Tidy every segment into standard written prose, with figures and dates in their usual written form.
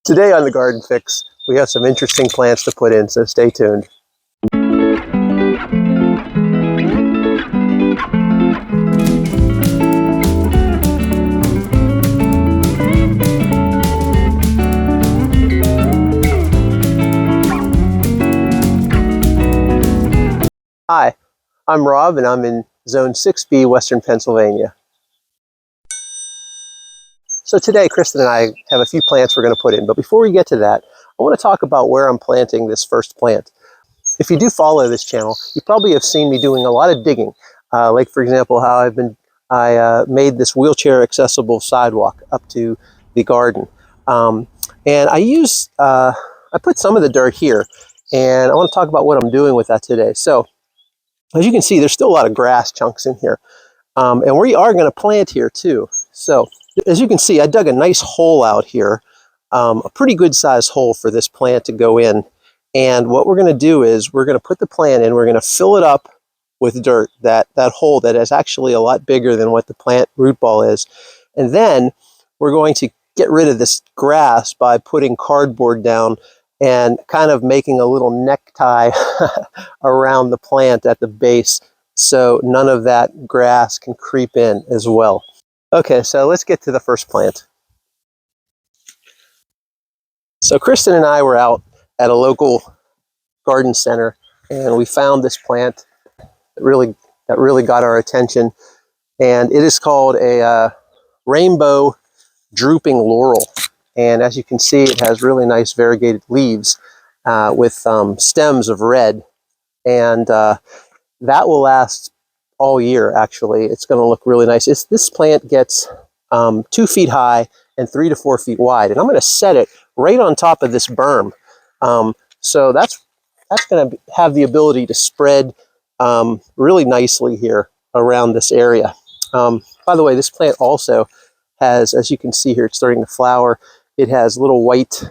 Today on the Garden Fix, we have some interesting plants to put in, so stay tuned. Hi, I'm Rob and I'm in Zone 6B, Western Pennsylvania. So today, Kristen and I have a few plants we're going to put in, but before we get to that, I want to talk about where I'm planting this first plant. If you do follow this channel, you probably have seen me doing a lot of digging, like for example, how I made this wheelchair accessible sidewalk up to the garden. And I put some of the dirt here, and I want to talk about what I'm doing with that today. So as you can see, there's still a lot of grass chunks in here. And we are going to plant here too. So as you can see, I dug a nice hole out here, a pretty good sized hole for this plant to go in. And what we're going to do is we're going to put the plant in, we're going to fill it up with dirt, that hole that is actually a lot bigger than what the plant root ball is. And then we're going to get rid of this grass by putting cardboard down and kind of making a little necktie around the plant at the base, so none of that grass can creep in as well. Okay, so let's get to the first plant. So Kristen and I were out at a local garden center, and we found this plant that really got our attention, and it is called a rainbow drooping laurel. And as you can see, it has really nice variegated leaves with stems of red, and that will last all year. Actually, it's going to look really nice. This plant gets 2 feet high and 3 to 4 feet wide, and I'm going to set it right on top of this berm. So that's going to have the ability to spread really nicely here around this area. By the way, this plant also has, as you can see here, it's starting to flower. It has little white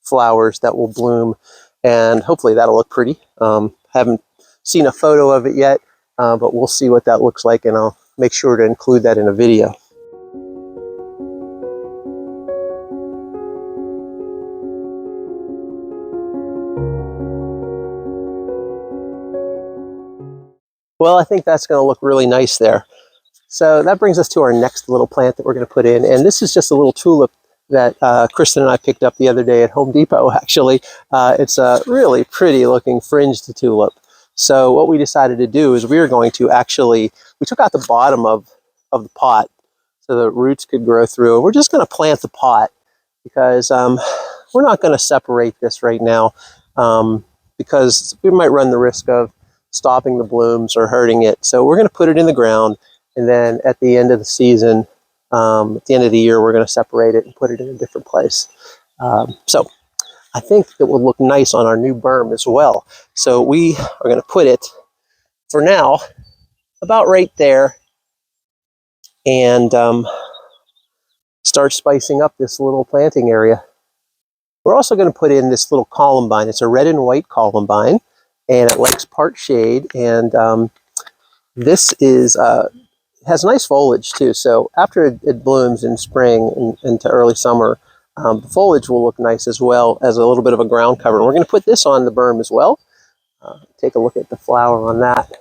flowers that will bloom, and hopefully that'll look pretty. Haven't seen a photo of it yet, but we'll see what that looks like, and I'll make sure to include that in a video. Well, I think that's going to look really nice there. So that brings us to our next little plant that we're going to put in, and this is just a little tulip that Kristen and I picked up the other day at Home Depot, actually. It's a really pretty looking fringed tulip. So what we decided to do is we took out the bottom of the pot so the roots could grow through. We're just going to plant the pot because we're not going to separate this right now because we might run the risk of stopping the blooms or hurting it. So we're going to put it in the ground, and then at the end of the season, at the end of the year, we're going to separate it and put it in a different place. So I think it will look nice on our new berm as well. So we are going to put it, for now, about right there, and start spicing up this little planting area. We're also going to put in this little columbine. It's a red and white columbine, and it likes part shade, and this is has nice foliage too. So after it blooms in spring and into early summer, the foliage will look nice as well as a little bit of a ground cover. And we're going to put this on the berm as well. Take a look at the flower on that.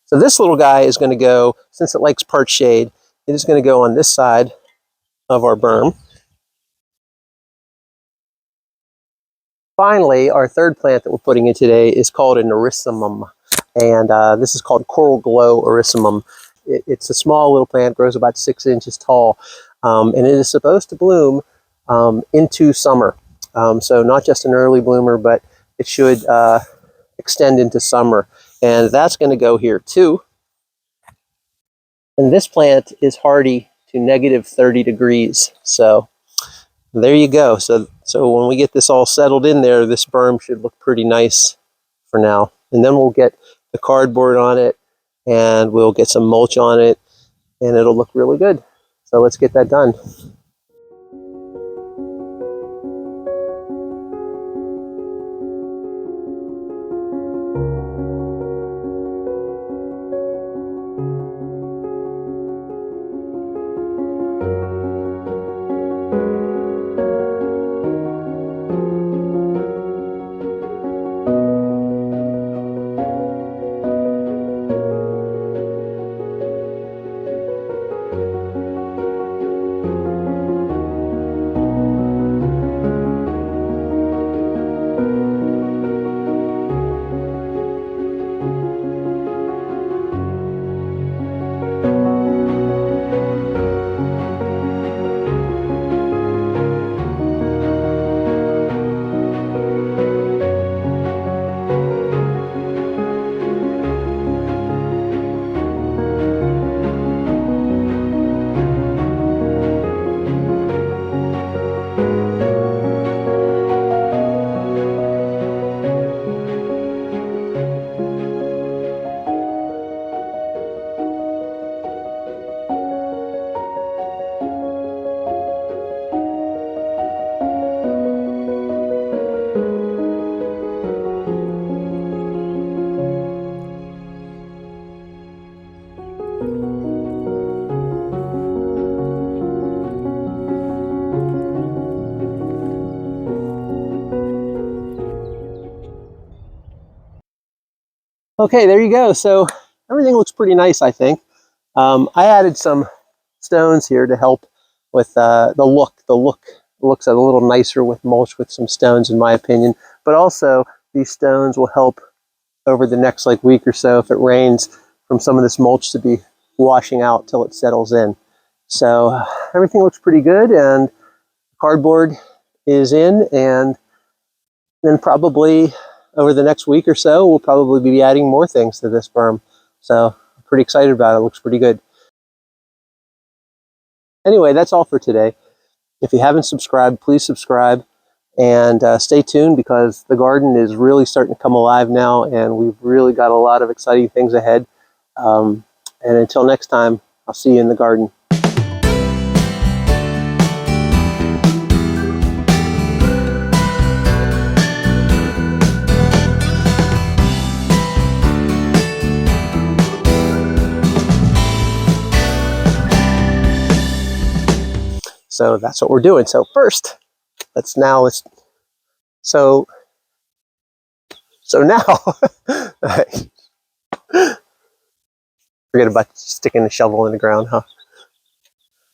So this little guy is going to go, since it likes part shade, it is going to go on this side of our berm. Finally, our third plant that we're putting in today is called an Erysimum. And this is called Coral Glow Erysimum. It's a small little plant, grows about 6 inches tall, and it is supposed to bloom into summer. So not just an early bloomer, but it should extend into summer. And that's going to go here too. And this plant is hardy to negative 30 degrees. So there you go. So when we get this all settled in there, this berm should look pretty nice for now. And then we'll get the cardboard on it, and we'll get some mulch on it, and it'll look really good. So let's get that done. Okay, there you go. So everything looks pretty nice, I think. I added some stones here to help with the look. The look looks a little nicer with mulch with some stones, in my opinion. But also, these stones will help over the next like week or so if it rains from some of this mulch to be washing out till it settles in. So everything looks pretty good, and cardboard is in, and then probably over the next week or so, we'll probably be adding more things to this berm. So I'm pretty excited about it. It looks pretty good. Anyway, that's all for today. If you haven't subscribed, please subscribe and stay tuned, because the garden is really starting to come alive now, and we've really got a lot of exciting things ahead. And until next time, I'll see you in the garden. So that's what we're doing. So first, let's so now forget about sticking the shovel in the ground, huh?